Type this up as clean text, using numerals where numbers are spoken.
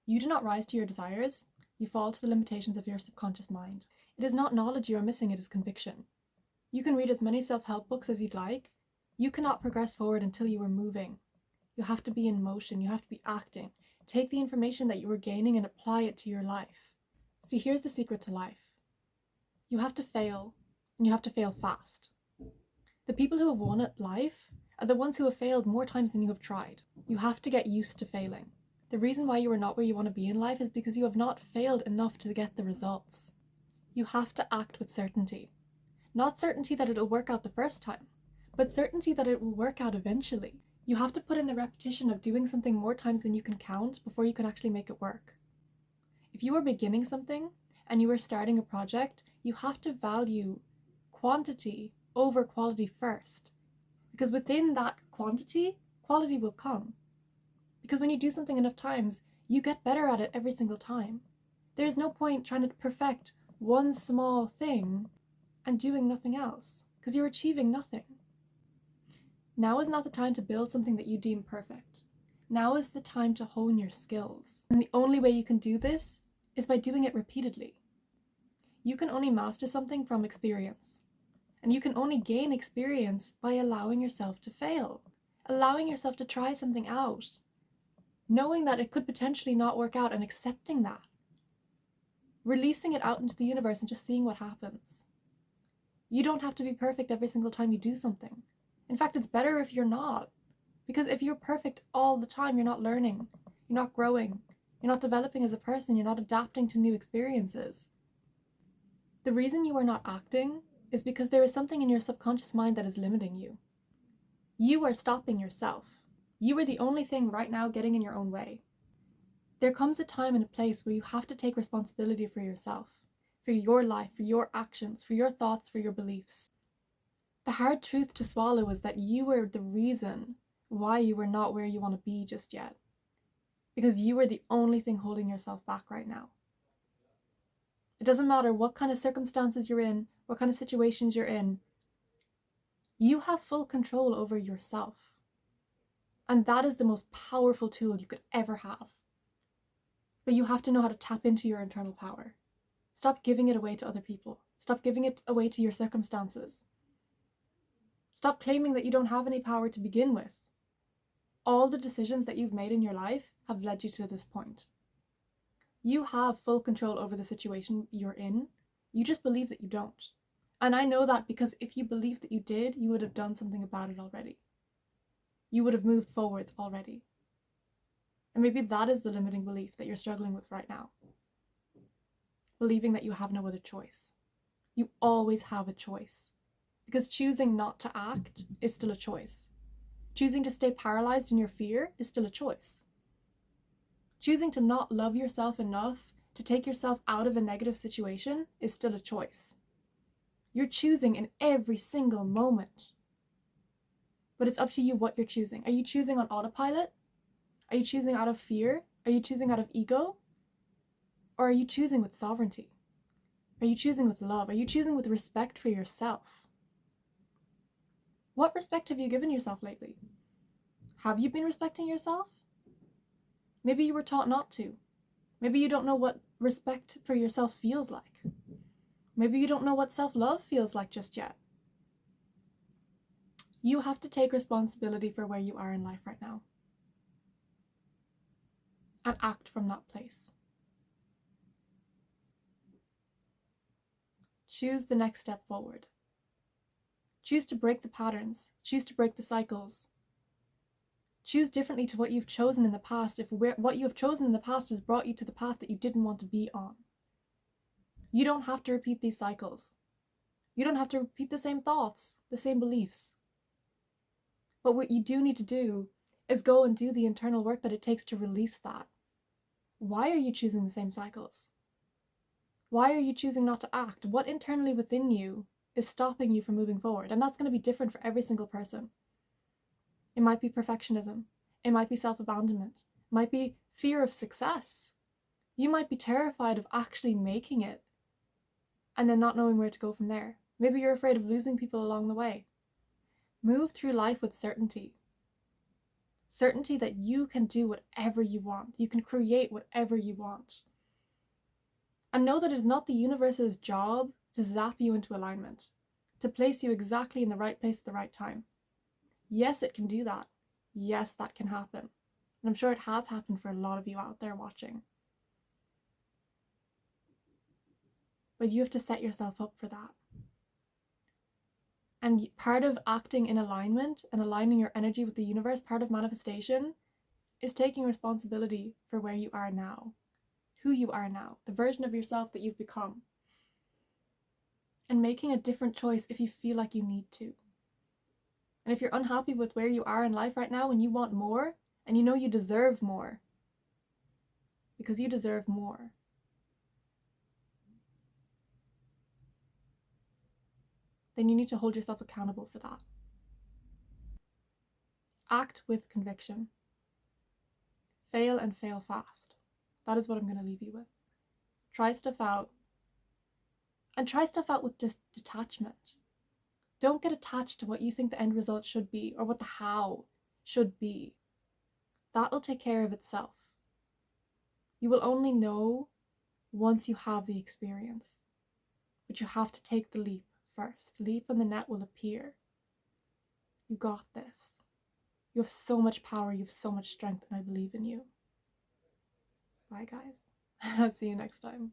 You do not rise to your desires, you fall to the limitations of your subconscious mind. It is not knowledge you are missing, it is conviction. You can read as many self-help books as you'd like. You cannot progress forward until you are moving. You have to be in motion, you have to be acting. Take the information that you are gaining and apply it to your life. See, here's the secret to life. You have to fail, and you have to fail fast. The people who have won at life are the ones who have failed more times than you have tried. You have to get used to failing. The reason why you are not where you want to be in life is because you have not failed enough to get the results. You have to act with certainty. Not certainty that it'll work out the first time, but certainty that it will work out eventually. You have to put in the repetition of doing something more times than you can count before you can actually make it work. If you are beginning something and you are starting a project, you have to value quantity over quality first. Because within that quantity, quality will come. Because when you do something enough times, you get better at it every single time. There's no point trying to perfect one small thing and doing nothing else, because you're achieving nothing. Now is not the time to build something that you deem perfect. Now is the time to hone your skills. And the only way you can do this is by doing it repeatedly. You can only master something from experience. And you can only gain experience by allowing yourself to fail, allowing yourself to try something out, knowing that it could potentially not work out and accepting that, releasing it out into the universe and just seeing what happens. You don't have to be perfect every single time you do something. In fact, it's better if you're not, because if you're perfect all the time, you're not learning, you're not growing, you're not developing as a person, you're not adapting to new experiences. The reason you are not acting is because there is something in your subconscious mind that is limiting you. You are stopping yourself. You are the only thing right now getting in your own way. There comes a time and a place where you have to take responsibility for yourself, for your life, for your actions, for your thoughts, for your beliefs. The hard truth to swallow is that you are the reason why you are not where you want to be just yet. Because you are the only thing holding yourself back right now. It doesn't matter what kind of circumstances you're in, what kind of situations you're in. You have full control over yourself. And that is the most powerful tool you could ever have. But you have to know how to tap into your internal power. Stop giving it away to other people. Stop giving it away to your circumstances. Stop claiming that you don't have any power to begin with. All the decisions that you've made in your life have led you to this point. You have full control over the situation you're in. You just believe that you don't. And I know that because if you believed that you did, you would have done something about it already. You would have moved forwards already. And maybe that is the limiting belief that you're struggling with right now. Believing that you have no other choice. You always have a choice. Because choosing not to act is still a choice. Choosing to stay paralyzed in your fear is still a choice. Choosing to not love yourself enough to take yourself out of a negative situation is still a choice. You're choosing in every single moment. But it's up to you what you're choosing. Are you choosing on autopilot? Are you choosing out of fear? Are you choosing out of ego? Or are you choosing with sovereignty? Are you choosing with love? Are you choosing with respect for yourself? What respect have you given yourself lately? Have you been respecting yourself? Maybe you were taught not to. Maybe you don't know what respect for yourself feels like. Maybe you don't know what self-love feels like just yet. You have to take responsibility for where you are in life right now. And act from that place. Choose the next step forward. Choose to break the patterns. Choose to break the cycles. Choose differently to what you've chosen in the past if what you have chosen in the past has brought you to the path that you didn't want to be on. You don't have to repeat these cycles. You don't have to repeat the same thoughts, the same beliefs. But what you do need to do is go and do the internal work that it takes to release that. Why are you choosing the same cycles? Why are you choosing not to act? What internally within you is stopping you from moving forward? And that's going to be different for every single person. It might be perfectionism. It might be self-abandonment. It might be fear of success. You might be terrified of actually making it and then not knowing where to go from there. Maybe you're afraid of losing people along the way. Move through life with certainty. Certainty that you can do whatever you want. You can create whatever you want. And know that it is not the universe's job to zap you into alignment, to place you exactly in the right place at the right time. Yes, it can do that. Yes, that can happen. And I'm sure it has happened for a lot of you out there watching. But you have to set yourself up for that. And part of acting in alignment and aligning your energy with the universe, part of manifestation, is taking responsibility for where you are now, who you are now, the version of yourself that you've become, and making a different choice if you feel like you need to. And if you're unhappy with where you are in life right now and you want more, and you know you deserve more, because you deserve more, then you need to hold yourself accountable for that. Act with conviction. Fail and fail fast. That is what I'm going to leave you with. Try stuff out. And try stuff out with just detachment. Don't get attached to what you think the end result should be or what the how should be. That'll take care of itself. You will only know once you have the experience. But you have to take the leap first. Leap and the net will appear. You got this. You have so much power, you have so much strength, and I believe in you. Bye, guys. See you next time.